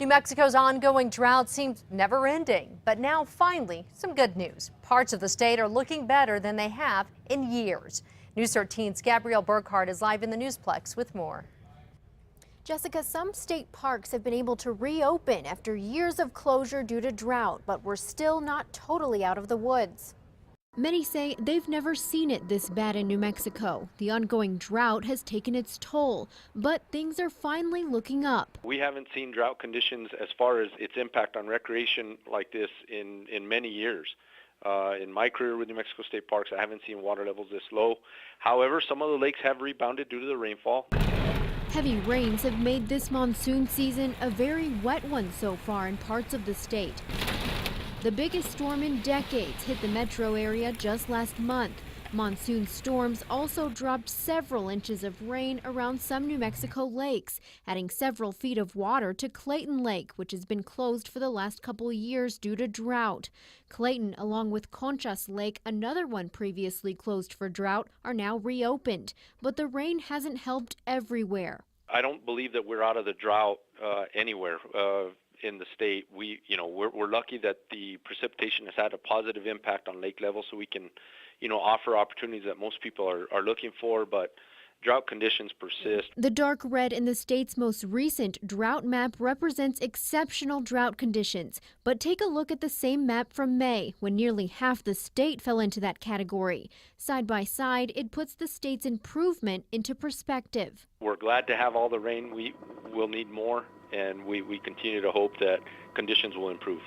New Mexico's ongoing drought seems never ending, but now finally some good news. Parts of the state are looking better than they have in years. News 13's Gabrielle Burkhardt is live in the Newsplex with more. Jessica, some state parks have been able to reopen after years of closure due to drought, but we're still not totally out of the woods. Many say they've never seen it this bad in New Mexico. The ongoing drought has taken its toll, but things are finally looking up. We haven't seen drought conditions as far as its impact on recreation like this in many years. In my career with New Mexico State Parks, I haven't seen water levels this low. However, some of the lakes have rebounded due to the rainfall. Heavy rains have made this monsoon season a very wet one so far in parts of the state. The biggest storm in decades hit the metro area just last month. Monsoon storms also dropped several inches of rain around some New Mexico lakes, adding several feet of water to Clayton Lake, which has been closed for the last couple of years due to drought. Clayton, along with Conchas Lake, another one previously closed for drought, are now reopened. But the rain hasn't helped everywhere. I don't believe that we're out of the drought anywhere. In the state, we're lucky that the precipitation has had a positive impact on lake levels, so we can, offer opportunities that most people are looking for, but drought conditions persist. The dark red in the state's most recent drought map represents exceptional drought conditions. But take a look at the same map from May, when nearly half the state fell into that category. Side by side, it puts the state's improvement into perspective. We're glad to have all the rain. We will need more, and we continue to hope that conditions will improve.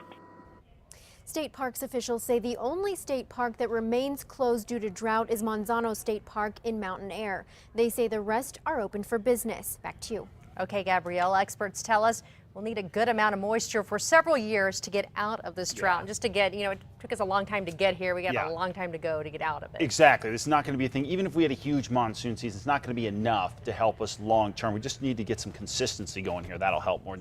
State parks officials say the only state park that remains closed due to drought is Manzano State Park in Mountain Air. They say the rest are open for business. Back to you. Okay, Gabrielle, experts tell us we'll need a good amount of moisture for several years to get out of this drought. And just to get, it took us a long time to get here. We got a long time to go to get out of it. Exactly. This is not going to be a thing. Even if we had a huge monsoon season, it's not going to be enough to help us long term. We just need to get some consistency going here. That'll help more.